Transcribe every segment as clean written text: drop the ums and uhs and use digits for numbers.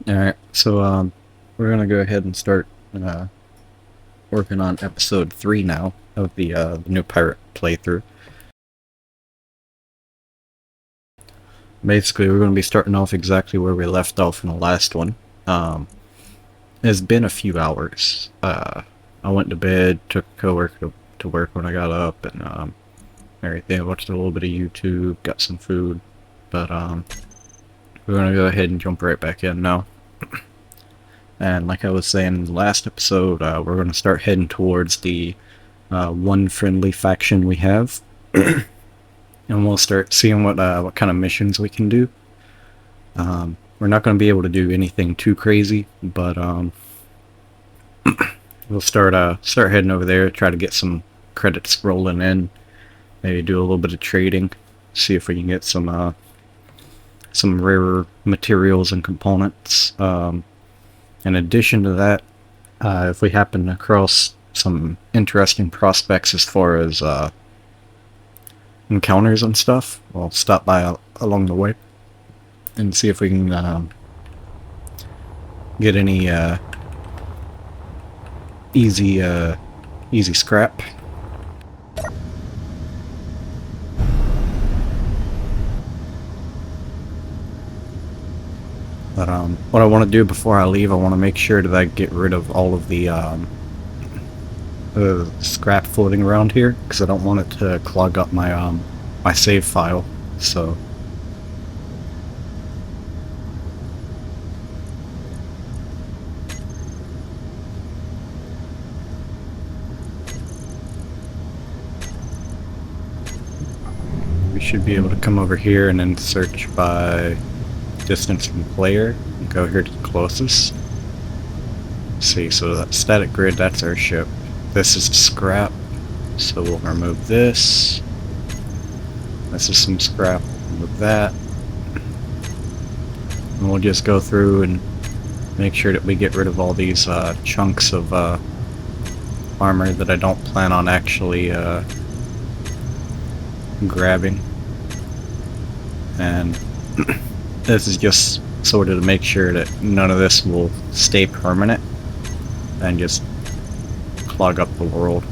Alright, so we're gonna go ahead and start uh, working on episode 3 now of the new pirate playthrough. Basically, we're gonna be starting off exactly where we left off in the last one. Um, it's been a few hours. I went to bed, took a coworker to work when I got up, and everything. I watched a little bit of YouTube, got some food, but we're gonna go ahead and jump right back in now. And like I was saying in the last episode, we're gonna start heading towards the one friendly faction we have, and we'll start seeing what kind of missions we can do. We're not going to be able to do anything too crazy, but we'll start heading over there, try to get some credits rolling in, maybe do a little bit of trading, see if we can get some rarer materials and components. In addition to that, if we happen across some interesting prospects as far as encounters and stuff, we'll stop by along the way and see if we can get any easy easy scrap. But what I want to do before I leave, I want to make sure that I get rid of all of the scrap floating around here, because I don't want it to clog up my save file. So we should be able to come over here and then search by distance from player and go here to the closest. See, so that static grid, that's our ship. This is scrap, so we'll remove this. This is some scrap, remove that. And we'll just go through and make sure that we get rid of all these chunks of armor that I don't plan on actually grabbing. And this is just sort of to make sure that none of this will stay permanent and just clog up the world.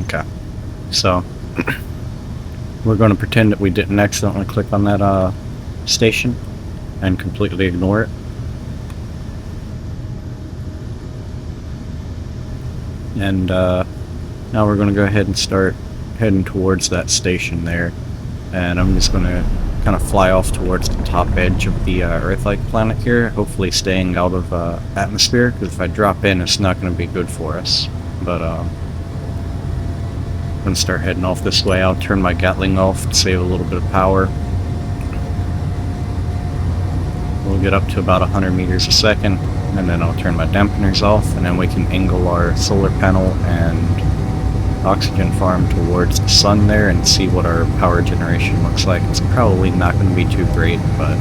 Okay, so we're going to pretend that we didn't accidentally click on that station and completely ignore it. And now we're going to go ahead and start heading towards that station there. And I'm just going to kind of fly off towards the top edge of the Earth-like planet here, hopefully staying out of atmosphere, because if I drop in, it's not going to be good for us. But I'm going to start heading off this way. I'll turn my Gatling off to save a little bit of power. We'll get up to about 100 meters a second, and then I'll turn my dampeners off, and then we can angle our solar panel and oxygen farm towards the sun there and see what our power generation looks like. It's probably not going to be too great, but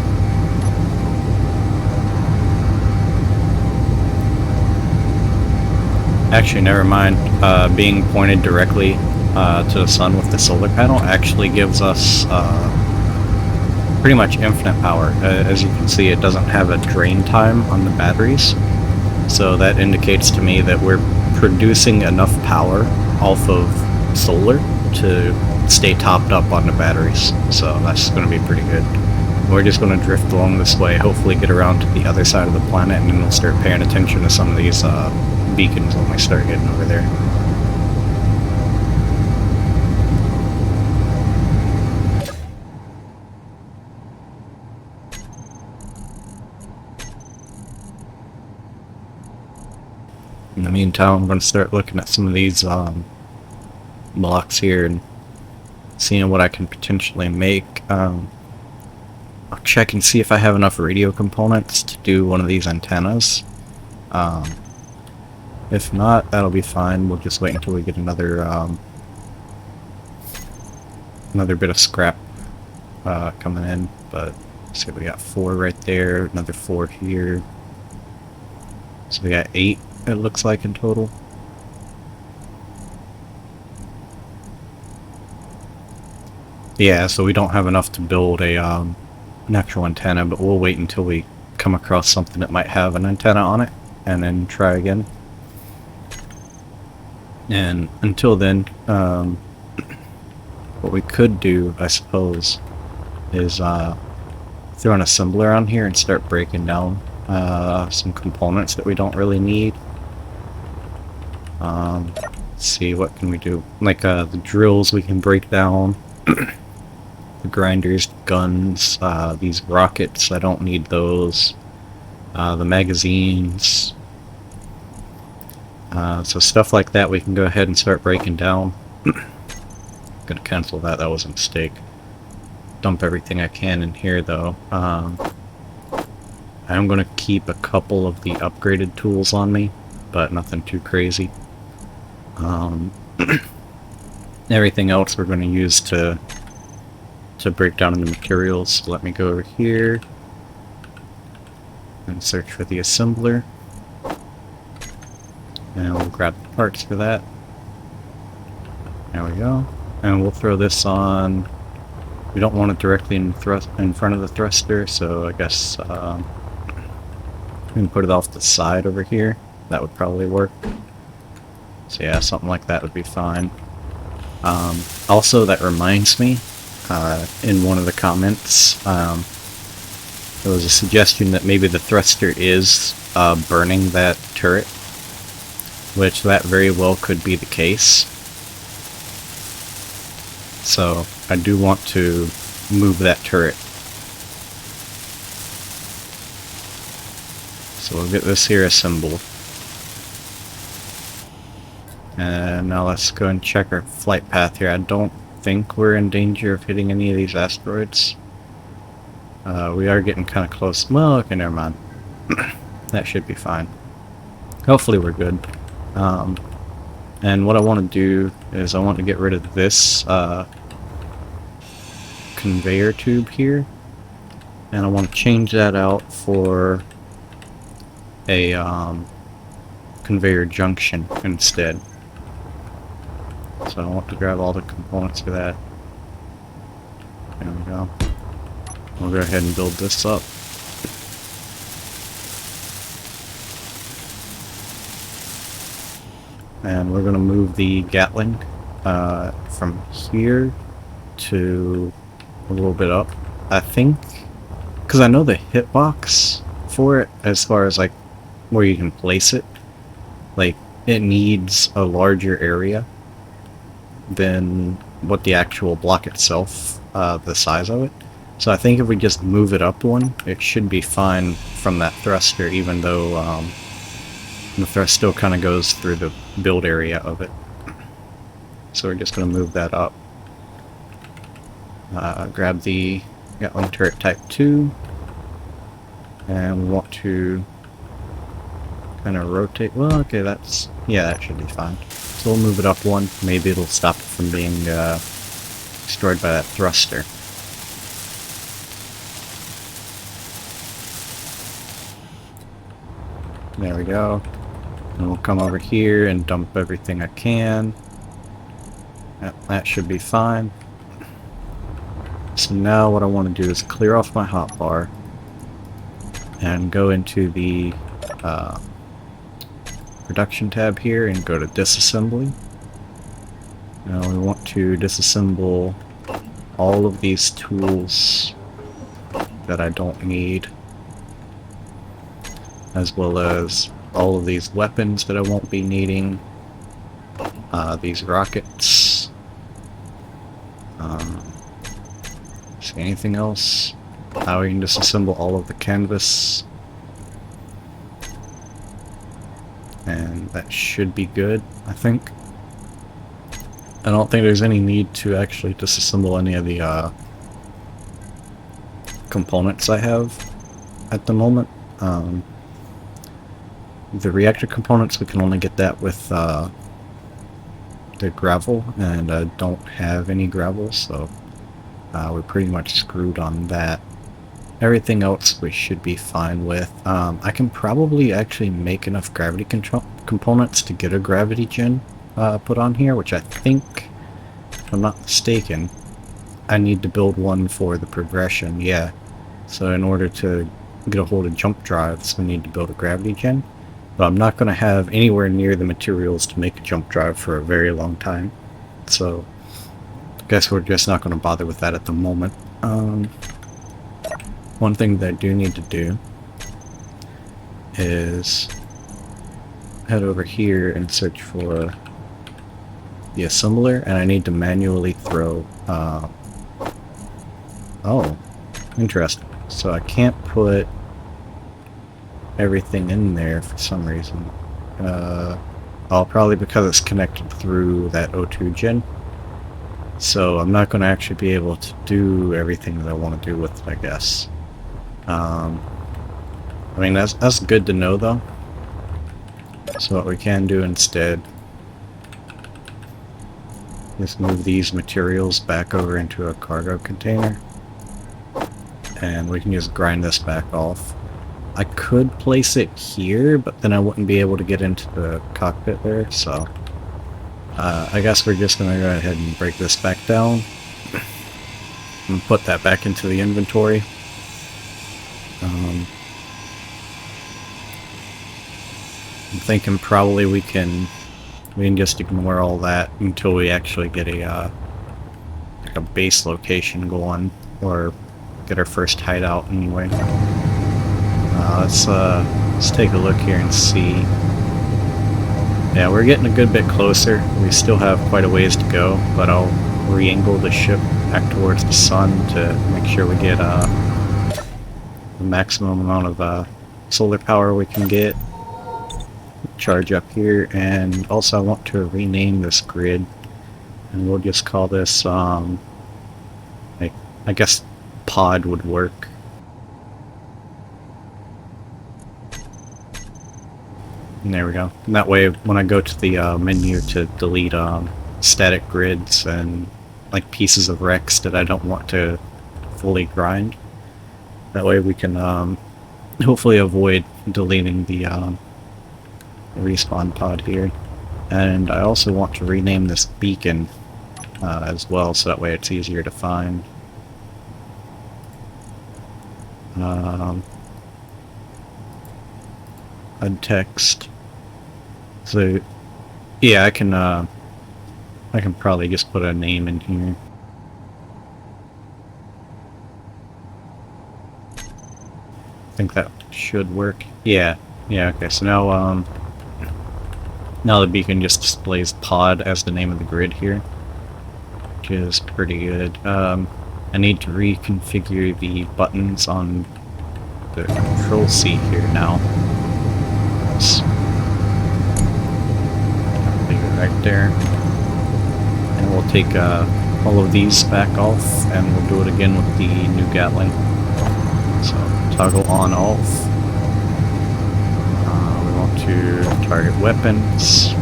actually, never mind. Being pointed directly to the sun with the solar panel actually gives us pretty much infinite power. As you can see, it doesn't have a drain time on the batteries, so that indicates to me that we're producing enough power off of solar to stay topped up on the batteries, so that's going to be pretty good. We're just going to drift along this way, hopefully get around to the other side of the planet, and then we'll start paying attention to some of these beacons when we start getting over there. In the meantime, I'm going to start looking at some of these blocks here and seeing what I can potentially make. I'll check and see if I have enough radio components to do one of these antennas. If not, that'll be fine. We'll just wait until we get another bit of scrap coming in. But see, we got 4 right there, another 4 here. So we got 8, it looks like, in total. Yeah, so we don't have enough to build a an actual antenna, but we'll wait until we come across something that might have an antenna on it, and then try again. And until then, what we could do, I suppose, is throw an assembler on here and start breaking down some components that we don't really need. Let's see, what can we do? Like the drills we can break down, the grinders, guns, these rockets, I don't need those, the magazines. So stuff like that we can go ahead and start breaking down. Gonna cancel that, that was a mistake. Dump everything I can in here though. I'm gonna keep a couple of the upgraded tools on me, but nothing too crazy. Everything else we're going to use to break down into materials. So let me go over here and search for the assembler, and we'll grab the parts for that. There we go. And we'll throw this on. We don't want it directly in front of the thruster, so I guess we can put it off the side over here. That would probably work. So yeah, something like that would be fine. Also, that reminds me, in one of the comments, there was a suggestion that maybe the thruster is burning that turret, which that very well could be the case. So I do want to move that turret. So we'll get this here assembled. And now let's go and check our flight path here. I don't think we're in danger of hitting any of these asteroids. We are getting kind of close. Well, okay, never mind. That should be fine. Hopefully we're good. And what I want to do is I want to get rid of this conveyor tube here. And I want to change that out for a conveyor junction instead. So I want to grab all the components for that. There we go. We'll go ahead and build this up. And we're going to move the Gatling from here to a little bit up. I think, because I know the hitbox for it, as far as like where you can place it, like it needs a larger area than what the actual block itself, the size of it. So I think if we just move it up one, it should be fine from that thruster, even though the thrust still kind of goes through the build area of it. So we're just going to move that up. Grab the Gatling turret type 2, and we want to kind of rotate. Well, okay, that's, yeah, that should be fine. So we'll move it up one. Maybe it'll stop it from being destroyed by that thruster. There we go. And we'll come over here and dump everything I can. That should be fine. So now what I want to do is clear off my hotbar and go into the production tab here and go to disassembly. Now we want to disassemble all of these tools that I don't need, as well as all of these weapons that I won't be needing, these rockets. See anything else? We can disassemble all of the canvas. And that should be good, I think. I don't think there's any need to actually disassemble any of the components I have at the moment. The reactor components, we can only get that with the gravel, and I don't have any gravel, so we're pretty much screwed on that. Everything else we should be fine with. I can probably actually make enough gravity control components to get a gravity gen put on here, which I think, if I'm not mistaken, I need to build one for the progression, yeah. So in order to get a hold of jump drives, we need to build a gravity gen. But I'm not going to have anywhere near the materials to make a jump drive for a very long time. So I guess we're just not going to bother with that at the moment. One thing that I do need to do is head over here and search for the assembler, and I need to manually throw... oh, interesting. So I can't put everything in there for some reason. Probably because it's connected through that O2 gen. So I'm not going to actually be able to do everything that I want to do with it, I guess. I mean, that's good to know, though. So what we can do instead is move these materials back over into a cargo container. And we can just grind this back off. I could place it here, but then I wouldn't be able to get into the cockpit there, so... I guess we're just going to go ahead and break this back down. And put that back into the inventory. I'm thinking probably we can just ignore all that until we actually get a base location going, or get our first hideout anyway. Let's take a look here and see. Yeah, we're getting a good bit closer. We still have quite a ways to go, but I'll re-angle the ship back towards the sun to make sure we get the maximum amount of solar power we can get. Charge up here, and also I want to rename this grid, and we'll just call this, I guess pod would work. And there we go. And that way, when I go to the menu to delete static grids and like pieces of Rex that I don't want to fully grind, that way we can hopefully avoid deleting the respawn pod here. And I also want to rename this beacon as well, so that way it's easier to find. Add text. So yeah, I can probably just put a name in here. I think that should work. Yeah, okay, so now now the beacon just displays pod as the name of the grid here, which is pretty good. I need to reconfigure the buttons on the control seat here now. Leave it right there. And we'll take all of these back off, and we'll do it again with the new Gatling. So, toggle on off. We want to target weapons.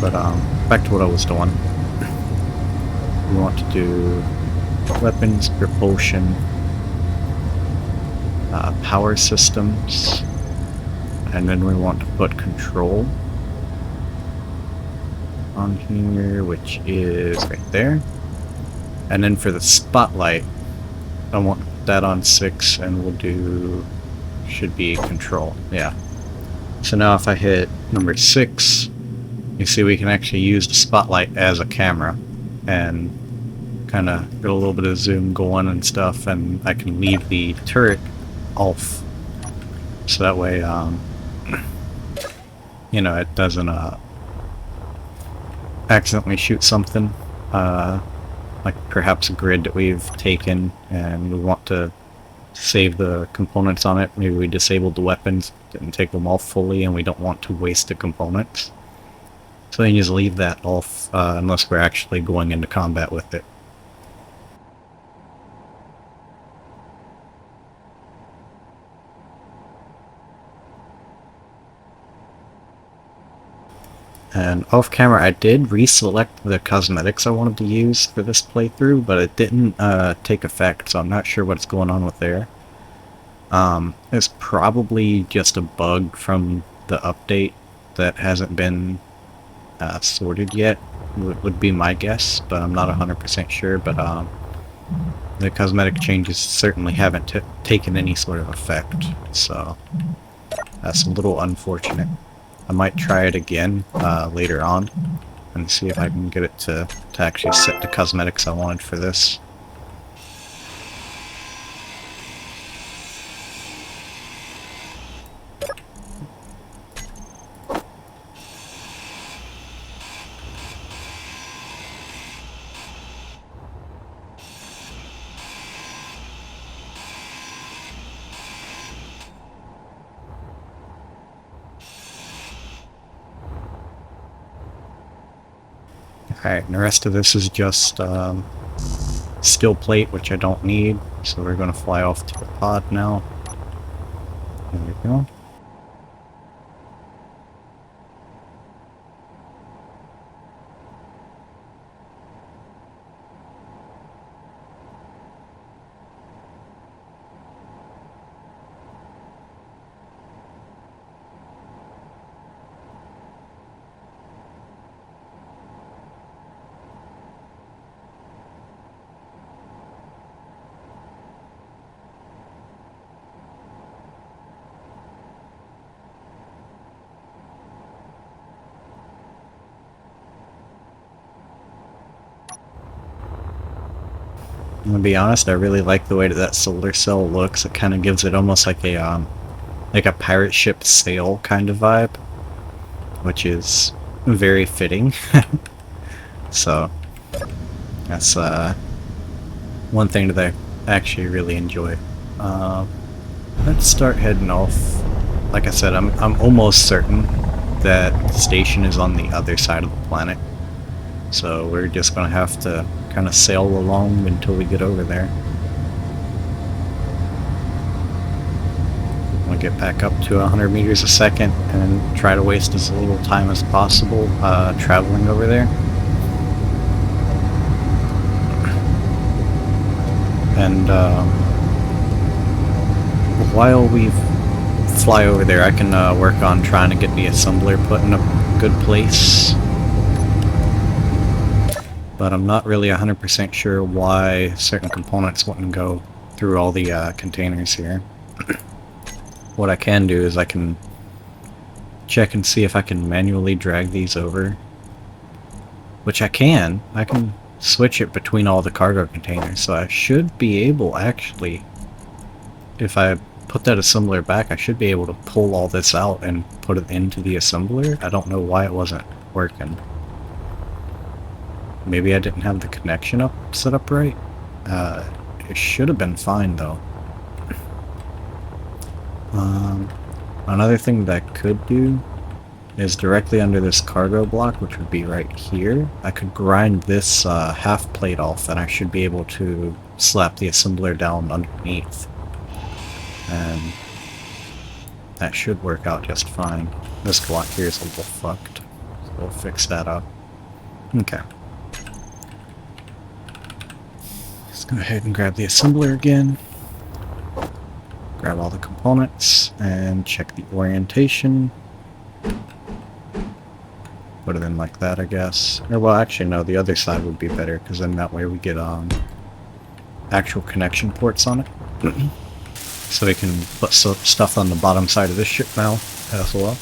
But back to what I was doing. We want to do weapons, propulsion, power systems, and then we want to put control on here, which is right there. And then for the spotlight, I want that on 6, and we'll do, should be control, yeah. So now if I hit number 6, you see we can actually use the spotlight as a camera, and kind of get a little bit of zoom going and stuff, and I can leave the turret off, so that way, you know, it doesn't accidentally shoot something, like perhaps a grid that we've taken and we want to save the components on it. Maybe we disabled the weapons, didn't take them off fully, and we don't want to waste the components. So you just leave that off unless we're actually going into combat with it. And off camera, I did reselect the cosmetics I wanted to use for this playthrough, but it didn't take effect, so I'm not sure what's going on with there. It's probably just a bug from the update that hasn't been sorted yet, would be my guess, but I'm not 100% sure. But the cosmetic changes certainly haven't taken any sort of effect, so that's a little unfortunate. I might try it again later on and see if I can get it to actually set the cosmetics I wanted for this. Alright, and the rest of this is just steel plate, which I don't need, so we're going to fly off to the pod now. There we go. I'm gonna be honest, I really like the way that solar cell looks. It kind of gives it almost like a pirate ship sail kind of vibe, which is very fitting. So that's one thing that I actually really enjoy. Let's start heading off. Like I said, I'm almost certain that the station is on the other side of the planet, so we're just gonna have to kind of sail along until we get over there. We'll get back up to 100 meters a second and try to waste as little time as possible traveling over there. And while we fly over there, I can work on trying to get the assembler put in a good place. But I'm not really 100% sure why certain components wouldn't go through all the containers here. What I can do is I can check and see if I can manually drag these over. Which I can. I can switch it between all the cargo containers, so I should be able, actually, if I put that assembler back, I should be able to pull all this out and put it into the assembler. I don't know why it wasn't working. Maybe I didn't have the connection set up right. It should have been fine though. Another thing that I could do is directly under this cargo block, which would be right here, I could grind this half plate off and I should be able to slap the assembler down underneath. And that should work out just fine. This block here is a little fucked, so we'll fix that up. Okay. Let's go ahead and grab the assembler again. Grab all the components and check the orientation. Put it in like that, I guess. Or, well, actually, no, the other side would be better, because then that way we get actual connection ports on it. So we can put stuff on the bottom side of this ship now as well.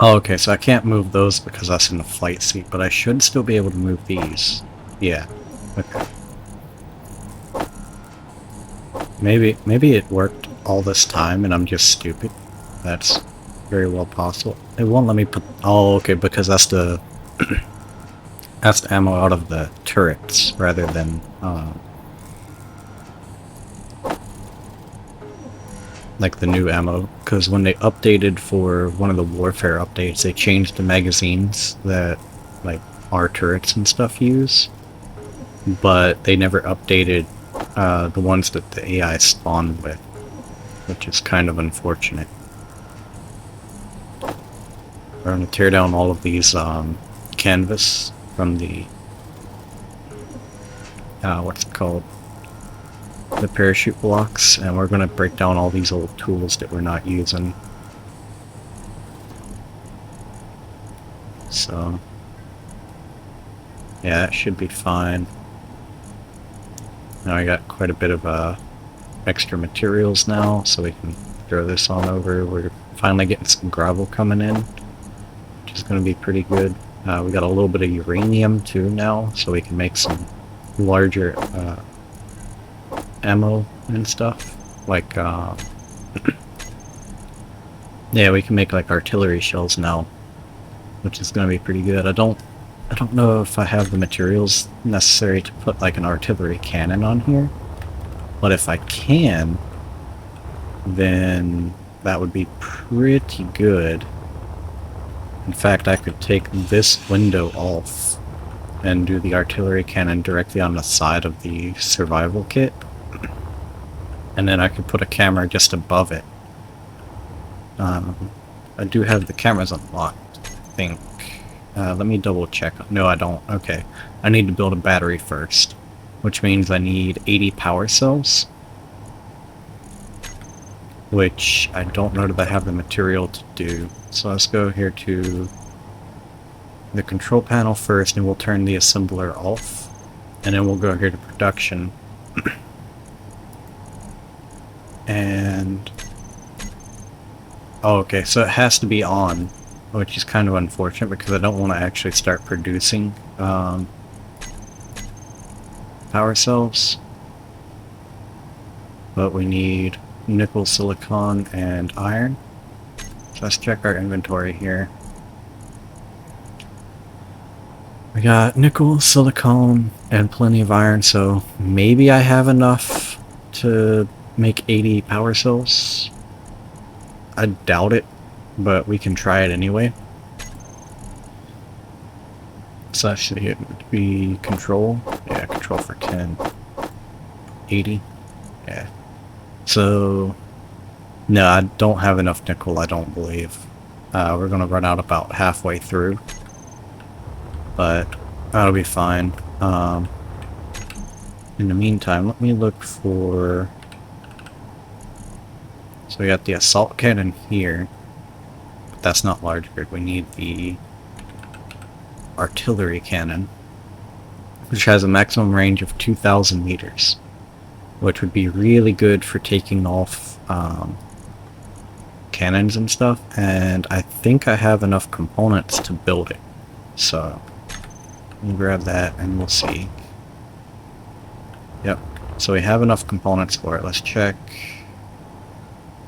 Oh, okay, so I can't move those because that's in the flight seat, but I should still be able to move these. Yeah. Okay. Maybe it worked all this time and I'm just stupid. That's very well possible. It won't let me put... Oh, okay, because that's the ammo out of the turrets rather than like the new ammo. Because when they updated for one of the warfare updates, they changed the magazines that like our turrets and stuff use, but they never updated the ones that the AI spawned with, which is kind of unfortunate. We're going to tear down all of these canvas from the what's it called, the parachute blocks, and we're going to break down all these old tools that we're not using. So yeah, that should be fine. Now I got quite a bit of extra materials now, so we can throw this on over. We're finally getting some gravel coming in, which is going to be pretty good. We got a little bit of uranium too now, so we can make some larger ammo and stuff. Like, yeah, we can make like artillery shells now, which is going to be pretty good. I don't know if I have the materials necessary to put like an artillery cannon on here, but if I can, then that would be pretty good. In fact, I could take this window off and do the artillery cannon directly on the side of the survival kit, and then I could put a camera just above it. I do have the cameras unlocked, I think. Let me double check. No, I don't. Okay. I need to build a battery first, which means I need 80 power cells, which I don't know that I have the material to do. So let's go here to the control panel first, and we'll turn the assembler off, and then we'll go here to production. And oh, okay, so it has to be on, which is kind of unfortunate because I don't want to actually start producing power cells. But we need nickel, silicon, and iron. So let's check our inventory here. We got nickel, silicon, and plenty of iron, so maybe I have enough to make 80 power cells. I doubt it, but we can try it anyway. So that should be control. Yeah, control for 10. 80. Yeah. So, no, I don't have enough nickel, I don't believe. We're gonna run out about halfway through, but that'll be fine. In the meantime, let me look for... So we got the assault cannon here, but that's not large grid. We need the artillery cannon, which has a maximum range of 2,000 meters, which would be really good for taking off cannons and stuff, and I think I have enough components to build it. So, we'll grab that and we'll see. Yep, so we have enough components for it. Let's check.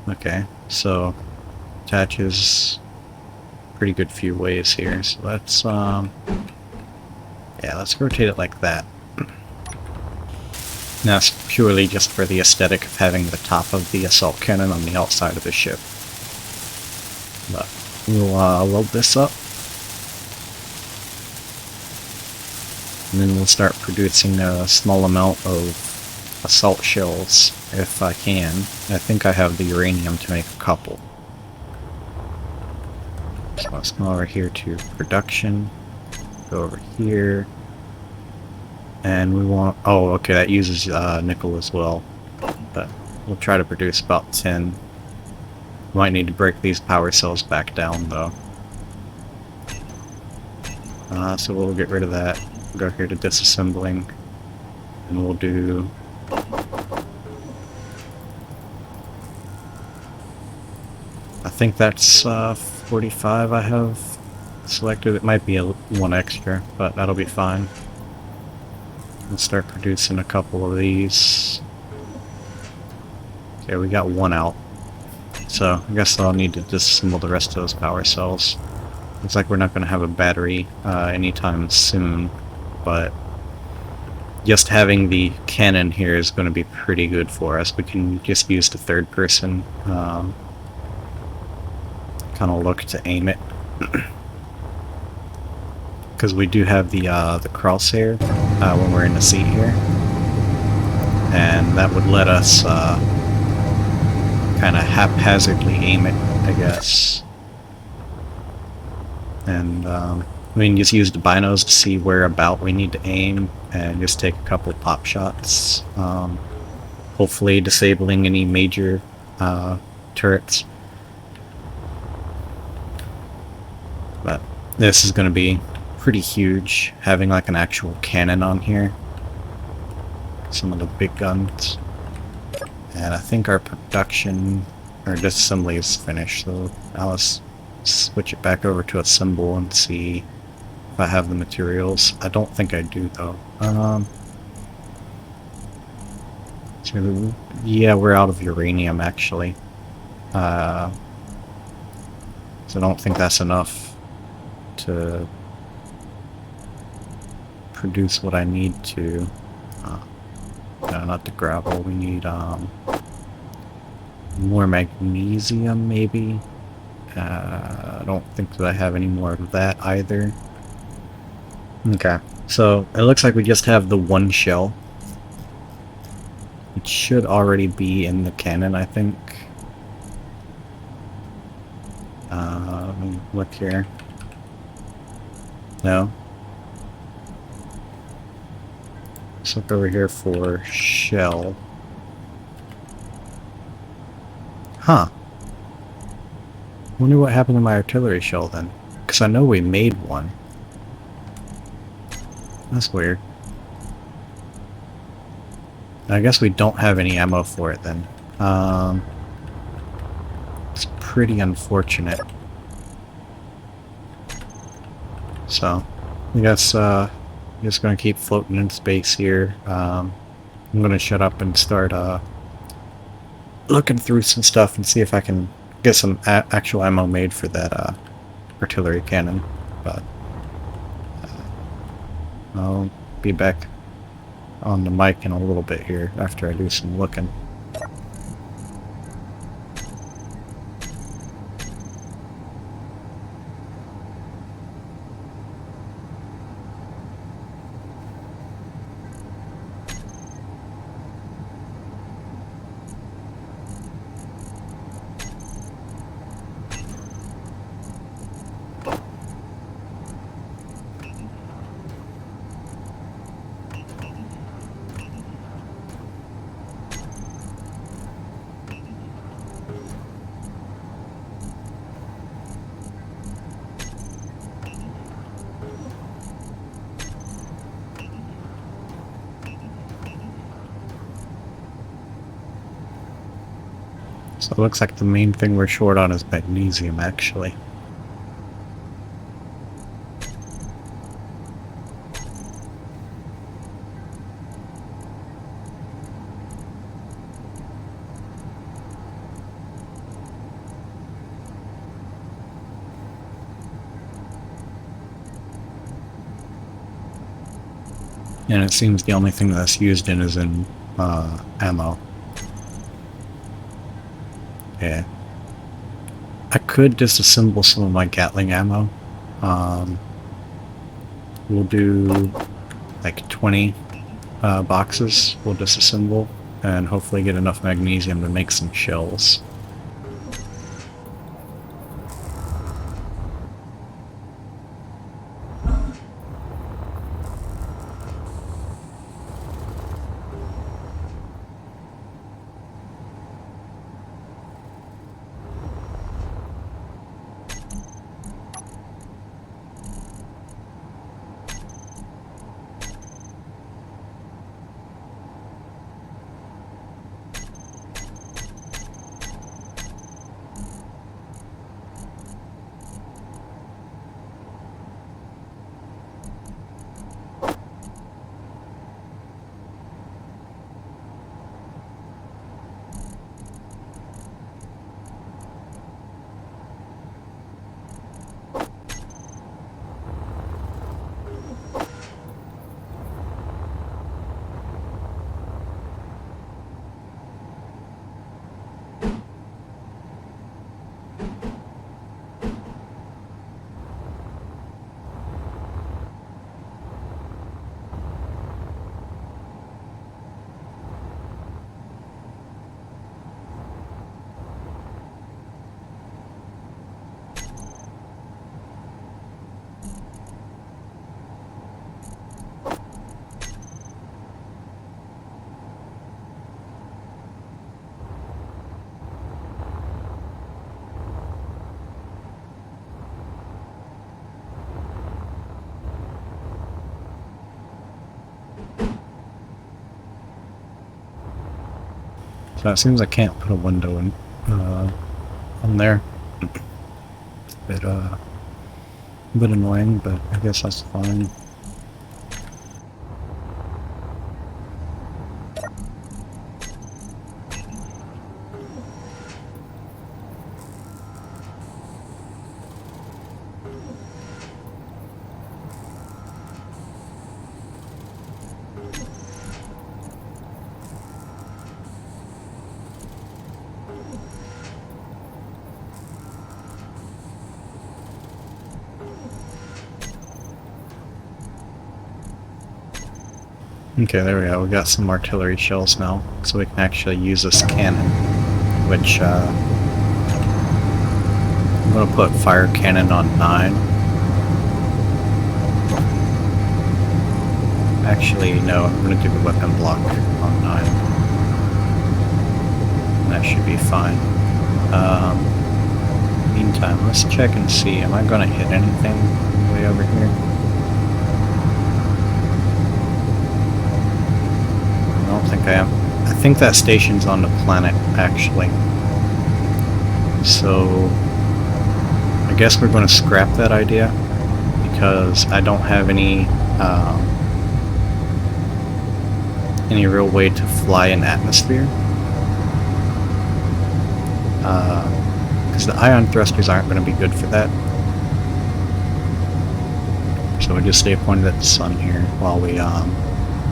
Okay, so attaches pretty good few ways here. So let's yeah, let's rotate it like that. And that's purely just for the aesthetic of having the top of the assault cannon on the outside of the ship. But we'll load this up, and then we'll start producing a small amount of assault shells if I can. I think I have the uranium to make a couple. So let's go over here to production, go over here, and we want... oh, okay, that uses nickel as well, but we'll try to produce about 10. Might need to break these power cells back down though. So we'll get rid of that. We'll go here to disassembling, and we'll do... I think that's 45 I have selected. It might be one extra, but that'll be fine. Let's start producing a couple of these. Okay, we got one out. So I guess I'll need to disassemble the rest of those power cells. Looks like we're not going to have a battery anytime soon, but just having the cannon here is going to be pretty good for us. We can just use the third person kind of look to aim it. Because we do have the crosshair when we're in the seat here, and that would let us kind of haphazardly aim it, I guess. And we can just use the binos to see where about we need to aim, and just take a couple pop shots, hopefully disabling any major turrets. But this is going to be pretty huge, having like an actual cannon on here. Some of the big guns. And I think our production, or disassembly is finished, so now let's switch it back over to assemble and see if I have the materials. I don't think I do though. So yeah, we're out of uranium actually. So I don't think that's enough to produce what I need to. No, not the gravel. We need more magnesium maybe. I don't think that I have any more of that either. Okay, so it looks like we just have the one shell. It should already be in the cannon, I think. Let me look here. No. Let's look over here for shell. Huh. Wonder what happened to my artillery shell then. Because I know we made one. That's weird. I guess we don't have any ammo for it then. It's pretty unfortunate. So, I guess just gonna keep floating in space here. I'm gonna shut up and start looking through some stuff and see if I can get some actual ammo made for that artillery cannon. But I'll be back on the mic in a little bit here after I do some looking. So it looks like the main thing we're short on is magnesium, actually. And it seems the only thing that's used in is in ammo. Yeah. I could disassemble some of my Gatling ammo. We'll do like 20 boxes we'll disassemble and hopefully get enough magnesium to make some shells. So it seems I can't put a window in on there. Bit a bit annoying, but I guess that's fine. Okay, there we go. We got some artillery shells now, so we can actually use this cannon, which I'm gonna put fire cannon on 9. Actually, no, I'm gonna do the weapon block on 9. That should be fine. Meantime, let's check and see. Am I gonna hit anything way over here? I don't think I am. I think that station's on the planet, actually. So I guess we're going to scrap that idea because I don't have any real way to fly in atmosphere. Because the ion thrusters aren't going to be good for that. So we just stay pointed at the sun here while we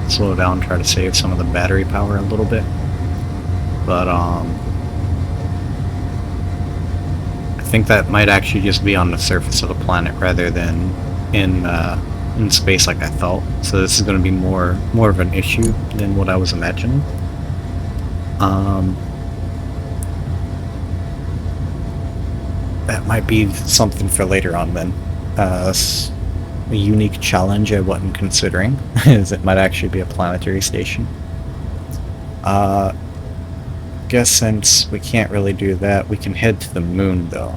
slow down, try to save some of the battery power a little bit. But I think that might actually just be on the surface of the planet rather than in space like I thought. So this is going to be more of an issue than what I was imagining. That might be something for later on then. A unique challenge I wasn't considering is it might actually be a planetary station. Guess since we can't really do that, we can head to the moon though.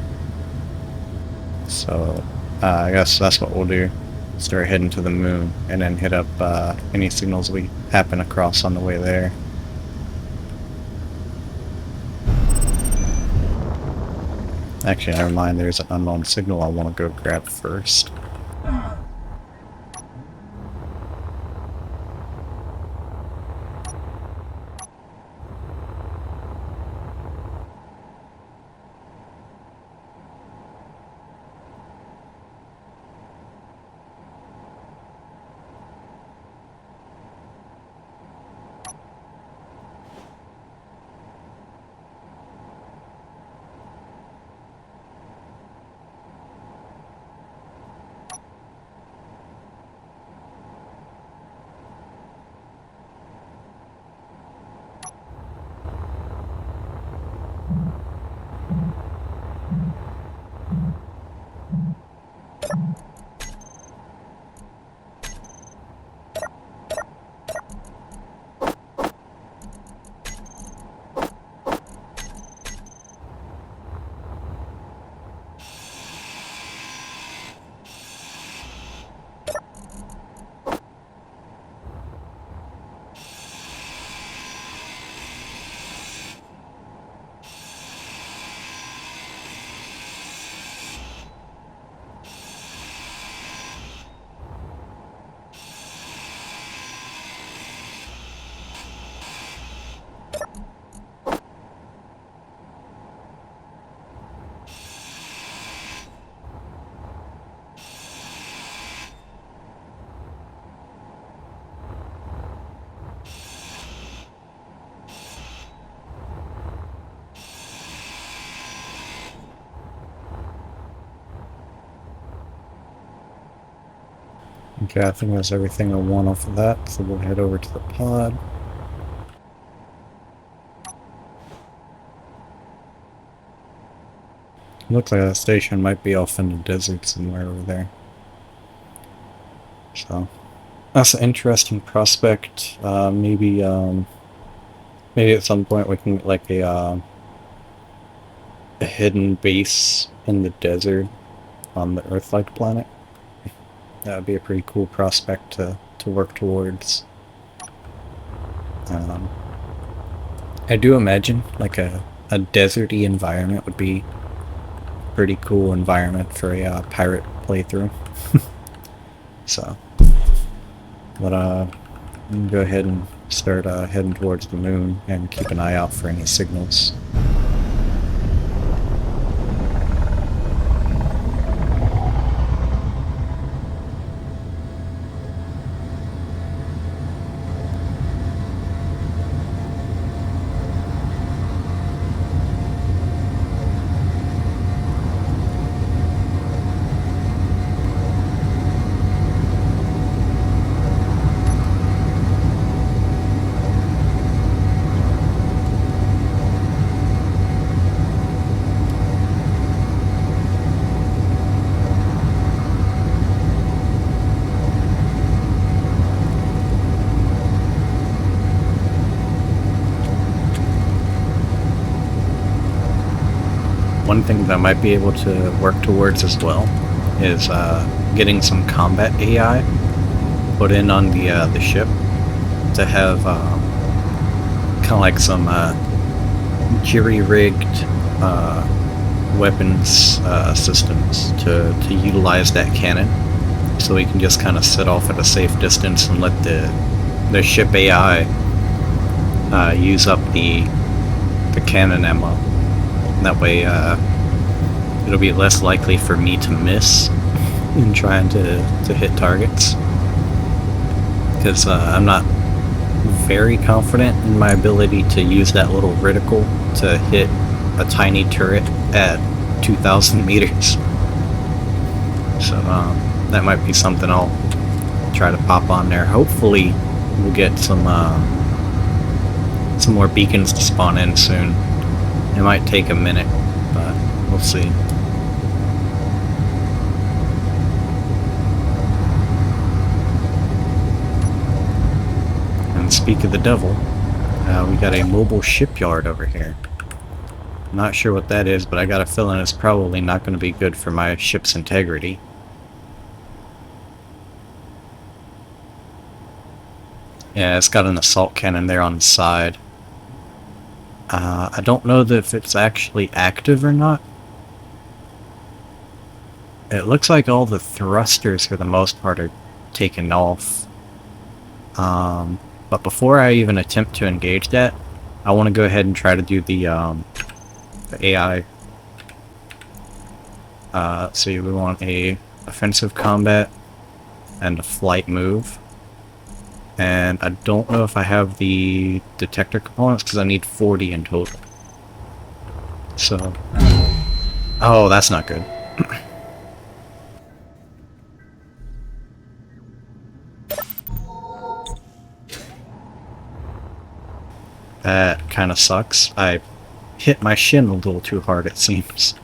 So I guess that's what we'll do. Start heading to the moon and then hit up any signals we happen across on the way there. Actually, never mind, there's an unknown signal I want to go grab first. Okay, I think that's everything I want off of that, so we'll head over to the pod. Looks like that station might be off in the desert somewhere over there. So, that's an interesting prospect. Maybe at some point we can get like a hidden base in the desert on the Earth-like planet. That would be a pretty cool prospect to work towards. I do imagine like a deserty environment would be a pretty cool environment for a pirate playthrough. So, but I'm gonna go ahead and start heading towards the moon and keep an eye out for any signals. One thing that I might be able to work towards as well is getting some combat AI put in on the ship to have kind of like some jury-rigged weapons systems to utilize that cannon, so we can just kind of sit off at a safe distance and let the ship AI use up the cannon ammo. That way, it'll be less likely for me to miss in trying to hit targets. Because I'm not very confident in my ability to use that little reticle to hit a tiny turret at 2,000 meters. So that might be something I'll try to pop on there. Hopefully, we'll get some more beacons to spawn in soon. It might take a minute, but we'll see. And speak of the devil, we got a mobile shipyard over here. Not sure what that is, but I got a feeling it's probably not going to be good for my ship's integrity. Yeah, it's got an assault cannon there on the side. I don't know if it's actually active or not. It looks like all the thrusters, for the most part, are taken off. But before I even attempt to engage that, I want to go ahead and try to do the AI. Let's see, we want a offensive combat and a flight move. And I don't know if I have the detector components because I need 40 in total. So, oh, that's not good. That kind of sucks. I hit my shin a little too hard, it seems.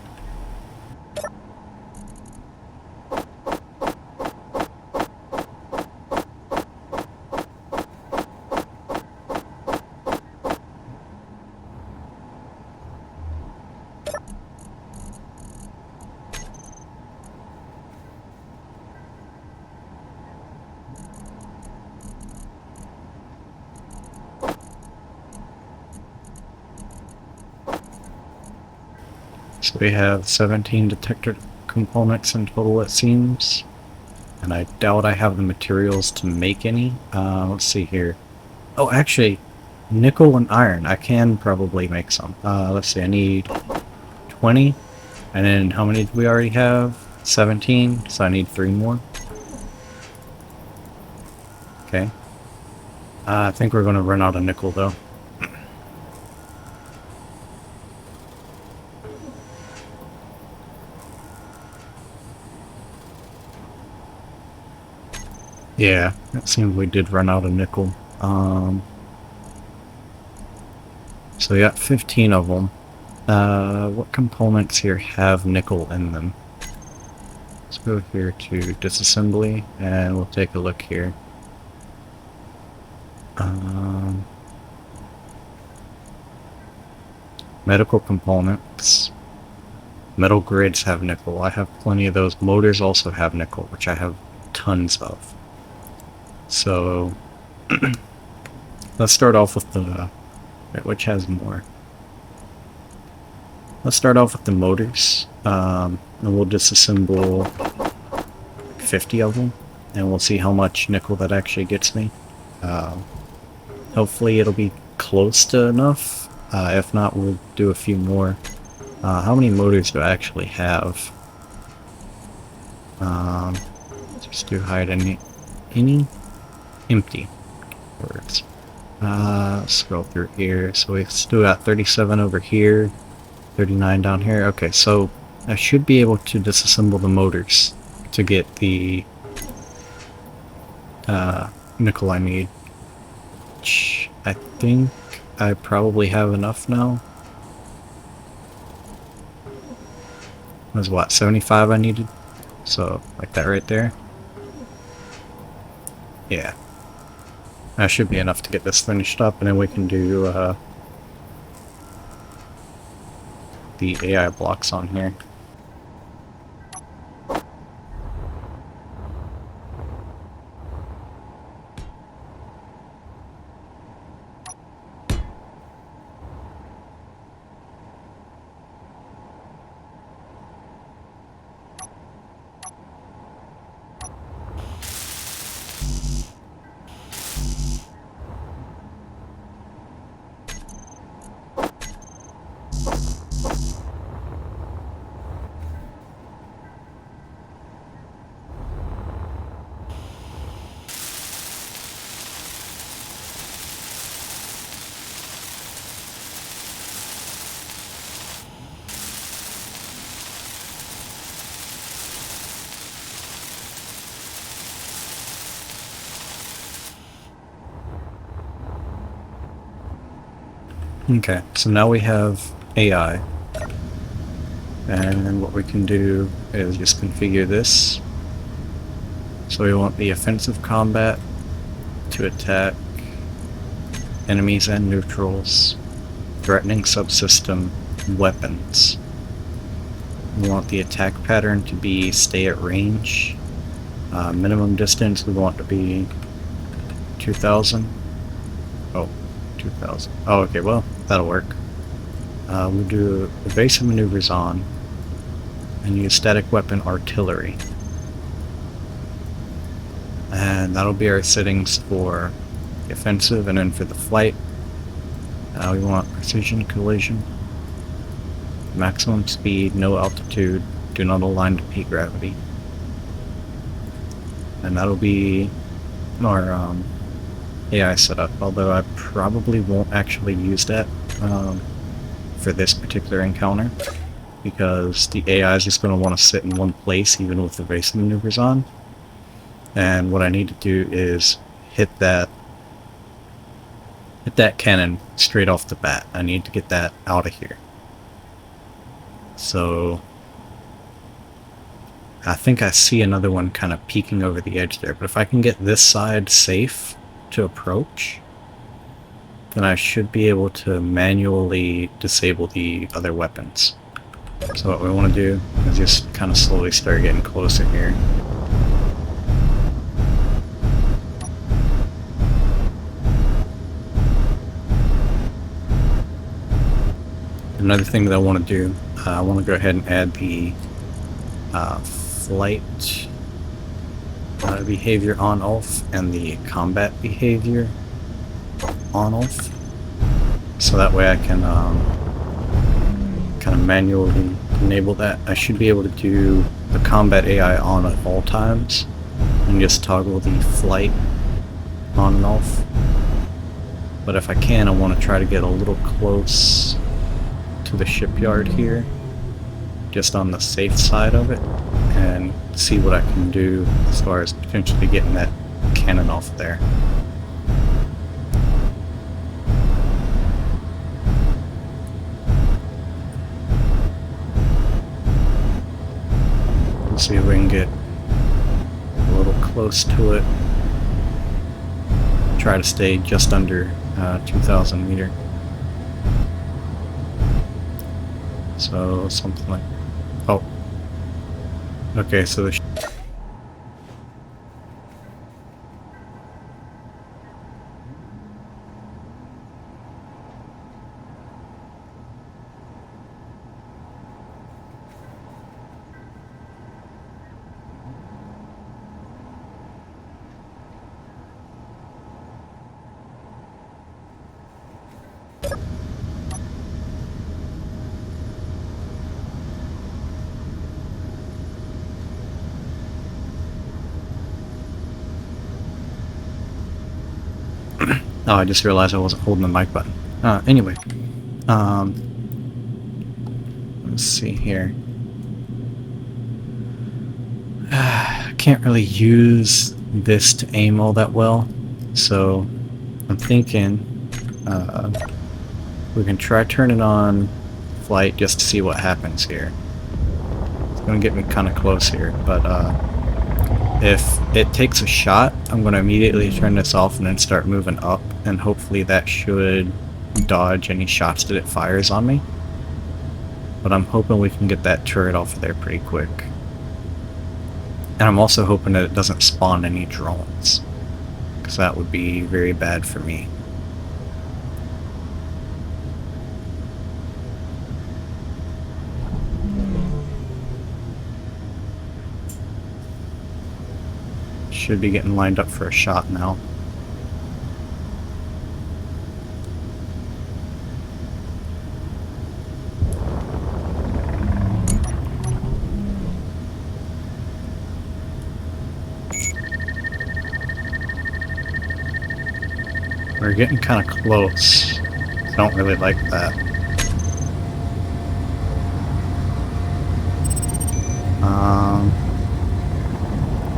So we have 17 detector components in total, it seems. And I doubt I have the materials to make any. Let's see here. Oh, actually, nickel and iron. I can probably make some. Let's see, I need 20. And then how many do we already have? 17, so I need 3 more. Okay. I think we're going to run out of nickel, though. Yeah, it seems we did run out of nickel. So we got 15 of them. What components here have nickel in them? Let's go here to disassembly, and we'll take a look here. Medical components. Metal grids have nickel. I have plenty of those. Motors also have nickel, which I have tons of. So let's start off with the Which has more? Let's start off with the motors, and we'll disassemble 50 of them, and we'll see how much nickel that actually gets me. Hopefully it'll be close to enough. If not, we'll do a few more. How many motors do I actually have? Just do hide any empty words. Scroll through here. So we still got 37 over here, 39 down here. Okay, so I should be able to disassemble the motors to get the nickel I need. Which I think I probably have enough now. Was what, 75 I needed? So, like that right there. Yeah. That should be enough to get this finished up, and then we can do the AI blocks on here. Okay, so now we have AI, and what we can do is just configure this. So we want the offensive combat to attack enemies and neutrals, threatening subsystem, weapons. We want the attack pattern to be stay at range. Minimum distance we want to be 2,000. Oh, 2,000. Oh, okay, well, that'll work. We'll do evasive maneuvers on, and use static weapon artillery. And that'll be our settings for the offensive, and then for the flight, we want precision collision, maximum speed, no altitude, do not align to peak gravity. And that'll be our AI setup, although I probably won't actually use that for this particular encounter, because the AI is just going to want to sit in one place even with evasive maneuvers on. And what I need to do is hit that cannon straight off the bat. I need to get that out of here. So I think I see another one kind of peeking over the edge there, but if I can get this side safe to approach, then I should be able to manually disable the other weapons. So what we want to do is just kind of slowly start getting closer here. Another thing that I want to do, I want to go ahead and add the flight behavior on-off and the combat behavior on-off, so that way I can kind of manually enable that. I should be able to do the combat AI on at all times and just toggle the flight on and off. But if I can, I want to try to get a little close to the shipyard here, just on the safe side of it, and see what I can do as far as potentially getting that cannon off there. Let's see if we can get a little close to it. Try to stay just under 2,000 meter. So something like, oh, okay, so the Oh, I just realized I wasn't holding the mic button. Anyway. Let's see here. I can't really use this to aim all that well, so I'm thinking we can try turning on flight just to see what happens here. It's gonna get me kind of close here, but if it takes a shot, I'm gonna immediately turn this off and then start moving up, and hopefully that should dodge any shots that it fires on me. But I'm hoping we can get that turret off of there pretty quick. And I'm also hoping that it doesn't spawn any drones, because that would be very bad for me. Should be getting lined up for a shot now. We're getting kind of close. I don't really like that.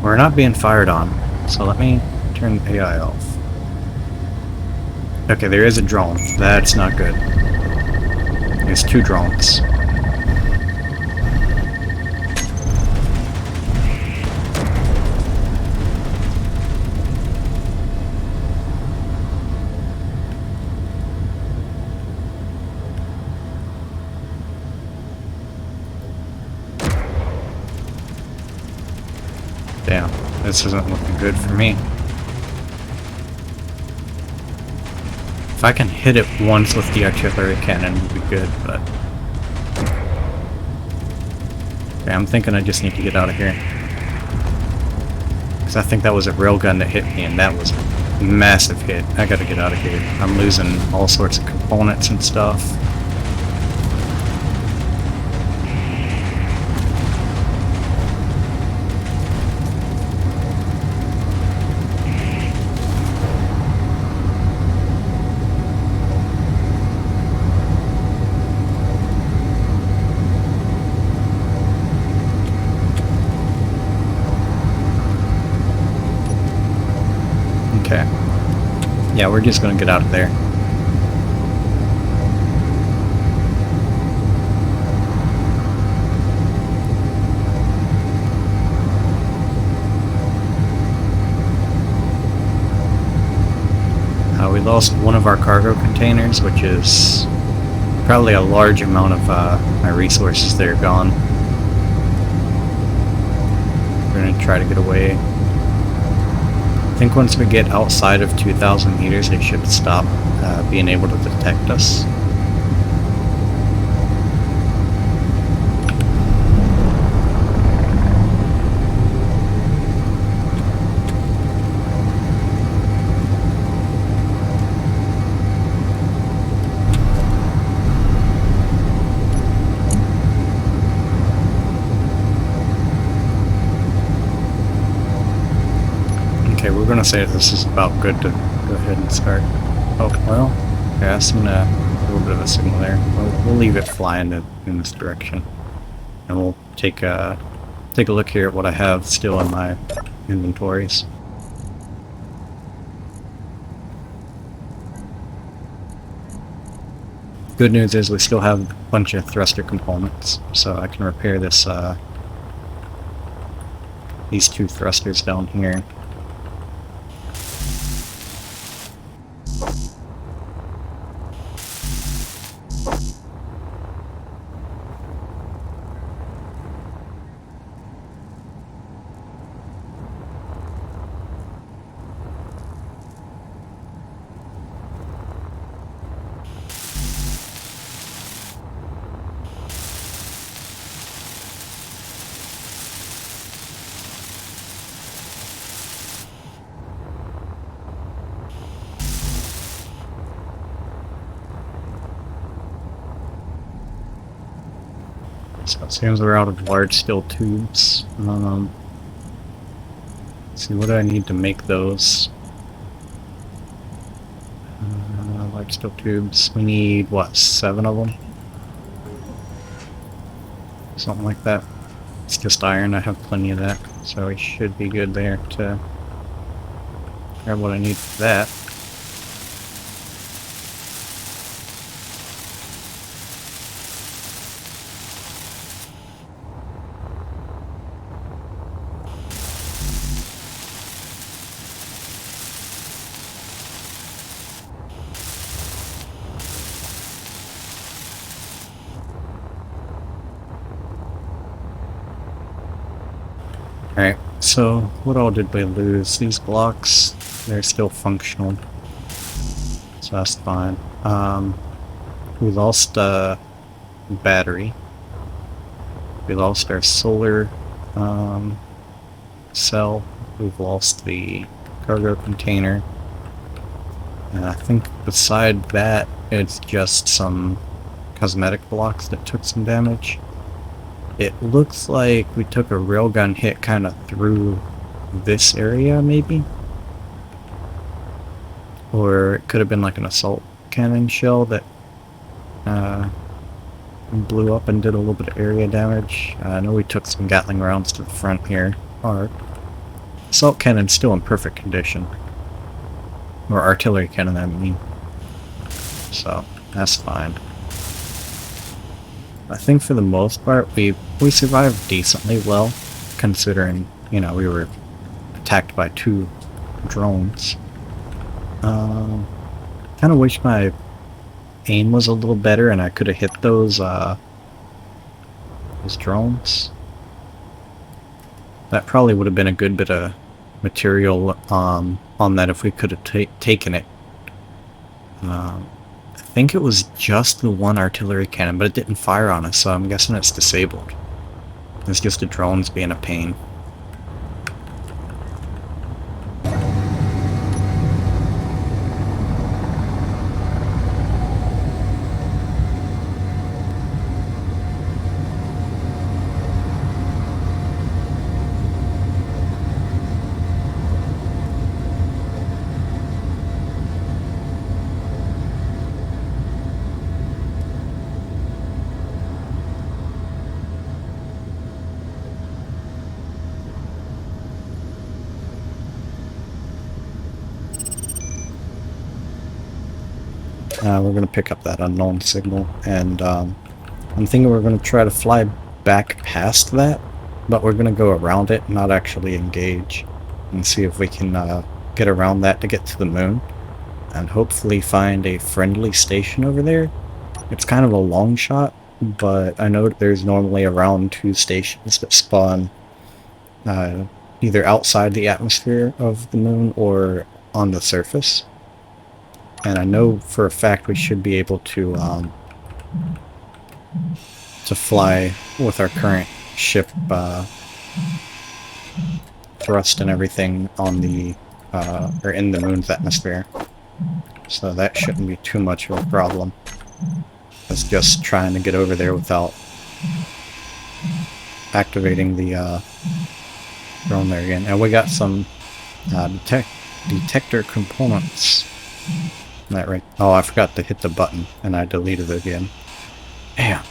We're not being fired on, so let me turn the AI off. Okay, there is a drone. That's not good. There's two drones. Damn, this isn't looking good for me. If I can hit it once with the artillery cannon, it would be good, but... Okay, I'm thinking I just need to get out of here. Because I think that was a railgun that hit me, and that was a massive hit. I gotta get out of here. I'm losing all sorts of components and stuff. Okay. Yeah, we're just gonna get out of there. We lost one of our cargo containers, which is probably a large amount of my resources that are gone. We're gonna try to get away. I think once we get outside of 2,000 meters, they should stop being able to detect us. Okay, we're gonna say this is about good to go ahead and start. Oh, well, yeah, a little bit of a signal there. We'll leave it flying in this direction. And we'll take a look here at what I have still in my inventories. Good news is we still have a bunch of thruster components, so I can repair this, these two thrusters down here. So it seems we're out of large steel tubes. Let's see, what do I need to make those? pipe steel tubes. We need, what, 7 of them? Something like that. It's just iron, I have plenty of that, so we should be good there to grab what I need for that. Alright, so what all did we lose? These blocks, they're still functional, so that's fine. We lost a battery. We lost our solar cell. We've lost the cargo container. And I think beside that, it's just some cosmetic blocks that took some damage. It looks like we took a railgun hit kind of through this area, maybe? Or it could have been like an assault cannon shell that blew up and did a little bit of area damage. I know we took some Gatling rounds to the front here. Our assault cannon's still in perfect condition. Or artillery cannon, I mean. So, that's fine. I think for the most part, we survived decently well, considering, you know, we were attacked by 2 drones. Kind of wish my aim was a little better and I could have hit those drones. That probably would have been a good bit of material on that if we could have taken it. I think it was just the 1 artillery cannon, but it didn't fire on us, so I'm guessing it's disabled. It's just the drones being a pain. We're going to pick up that unknown signal, and I'm thinking we're going to try to fly back past that, but we're going to go around it, not actually engage, and see if we can get around that to get to the moon, and hopefully find a friendly station over there. It's kind of a long shot, but I know there's normally around 2 stations that spawn either outside the atmosphere of the moon or on the surface. And I know for a fact we should be able to fly with our current ship thrust and everything on the or in the moon's atmosphere. So that shouldn't be too much of a problem. It's just trying to get over there without activating the drone there again. And we got some detector components. That right? Oh, I forgot to hit the button, and I deleted it again. Damn.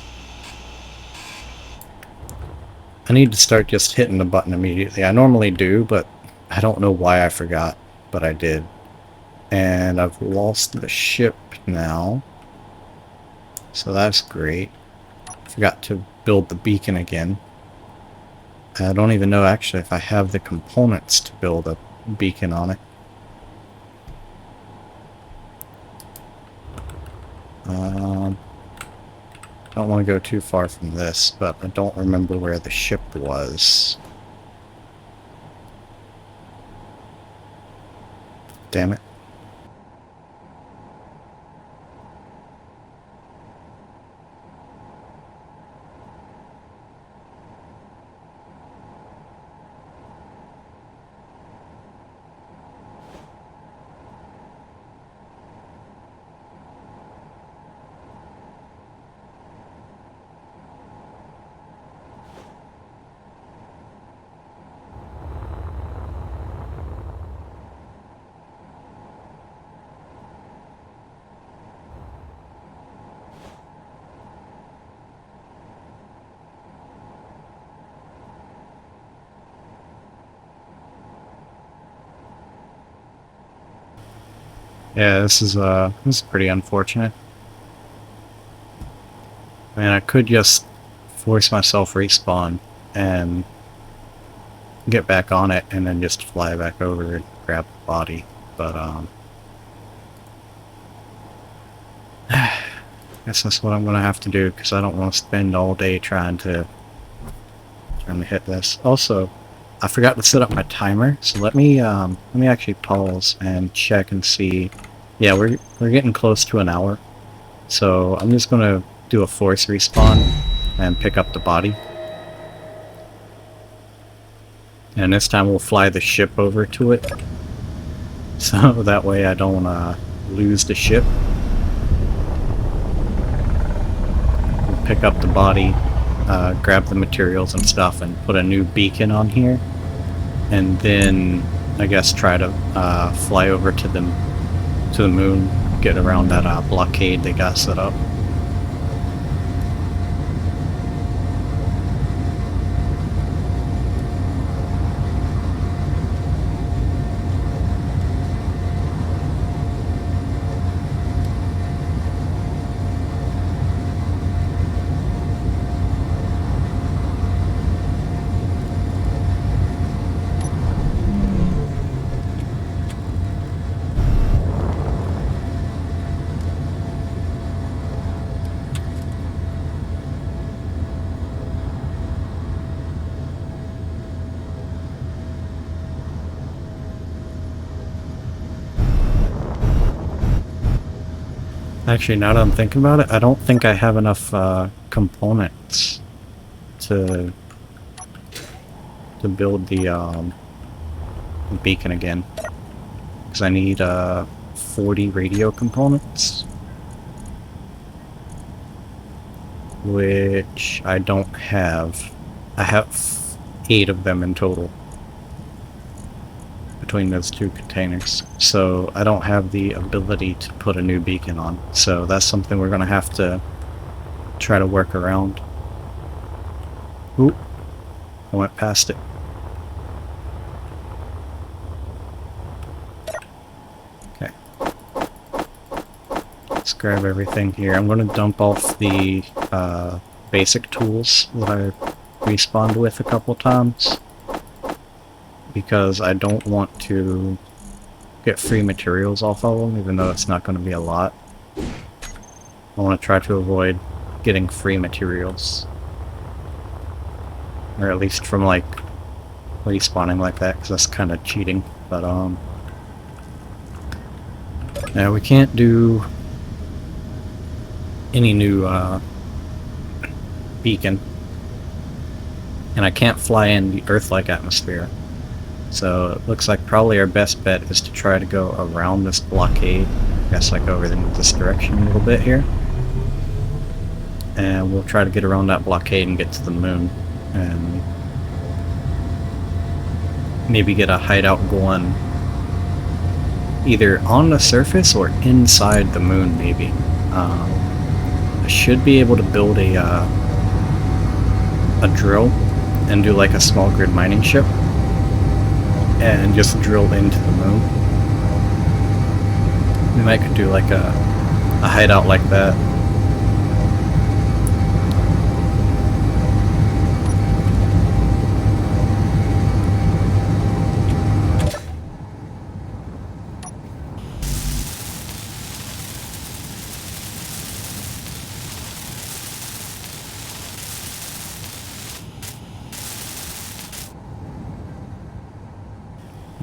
I need to start just hitting the button immediately. I normally do, but I don't know why I forgot, but I did. And I've lost the ship now. So that's great. Forgot to build the beacon again. I don't even know actually if I have the components to build a beacon on it. Don't want to go too far from this, but I don't remember where the ship was. Damn it. Yeah, this is pretty unfortunate. I mean, I could just force myself respawn and get back on it and then just fly back over and grab the body. But, I guess that's what I'm gonna have to do because I don't want to spend all day trying to hit this. Also, I forgot to set up my timer, so let me actually pause and check and see. Yeah, we're getting close to an hour. So I'm just gonna do a force respawn and pick up the body. And this time we'll fly the ship over to it. So that way I don't lose the ship. We'll pick up the body, grab the materials and stuff, and put a new beacon on here. And then I guess try to fly over to the moon, get around that blockade they got set up. Actually, now that I'm thinking about it, I don't think I have enough components to build the beacon again. Because I need 40 radio components, which I don't have. I have 8 of them in total between those 2 containers, so I don't have the ability to put a new beacon on, so that's something we're gonna have to try to work around. Oop, I went past it. Okay, let's grab everything here. I'm gonna dump off the basic tools that I respawned with a couple times, because I don't want to get free materials off of them, even though it's not going to be a lot. I want to try to avoid getting free materials. Or at least from, like, respawning like that, because that's kind of cheating. But, now we can't do any new, beacon. And I can't fly in the Earth-like atmosphere. So it looks like probably our best bet is to try to go around this blockade. I guess I go over in this direction a little bit here. And we'll try to get around that blockade and get to the moon. And maybe get a hideout going either on the surface or inside the moon, maybe. I should be able to build a drill and do like a small grid mining ship. And just drill into the moon. We might could do like a hideout like that.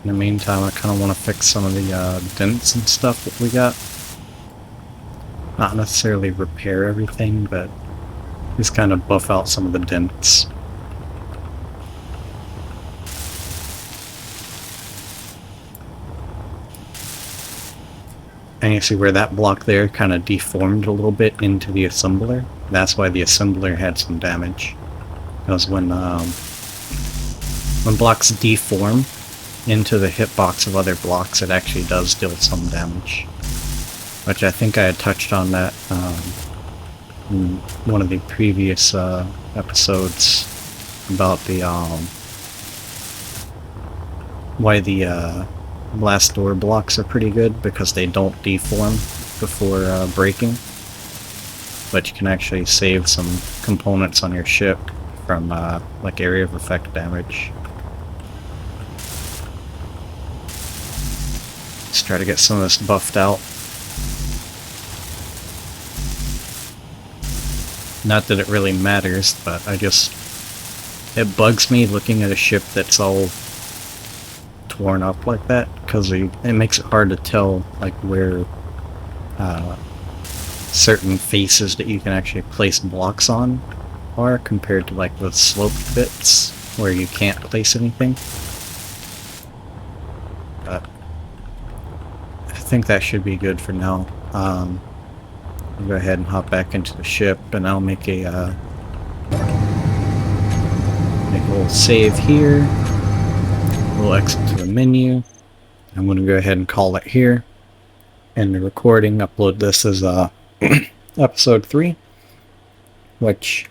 In the meantime, I kind of want to fix some of the dents and stuff that we got. Not necessarily repair everything, but just kind of buff out some of the dents. And you see where that block there kind of deformed a little bit into the assembler? That's why the assembler had some damage. Because when blocks deform into the hitbox of other blocks, it actually does deal some damage. Which I think I had touched on that in one of the previous episodes about the why the blast door blocks are pretty good because they don't deform before breaking. But you can actually save some components on your ship from like area of effect damage. Let's try to get some of this buffed out. Not that it really matters, but it bugs me looking at a ship that's all torn up like that, because it makes it hard to tell like where certain faces that you can actually place blocks on are compared to like the sloped bits where you can't place anything. But I think that should be good for now. I'll go ahead and hop back into the ship, and I'll make a little save here. We'll exit to the menu. I'm going to go ahead and call it here. And the recording, upload this as episode 3, which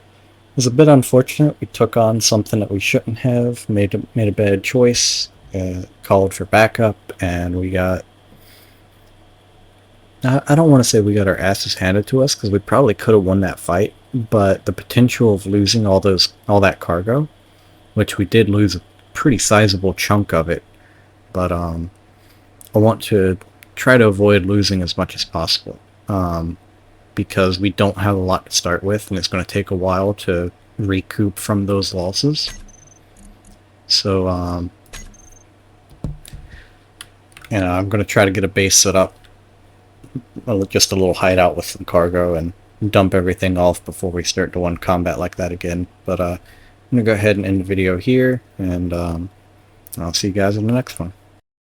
is a bit unfortunate. We took on something that we shouldn't have, made a bad choice, called for backup, and we got... I don't want to say we got our asses handed to us, because we probably could have won that fight, but the potential of losing all that cargo, which we did lose a pretty sizable chunk of it, but I want to try to avoid losing as much as possible, because we don't have a lot to start with, and it's going to take a while to recoup from those losses. So, I'm going to try to get a base set up, just a little hideout with some cargo, and dump everything off before we start doing combat like that again. But I'm going to go ahead and end the video here, and I'll see you guys in the next one.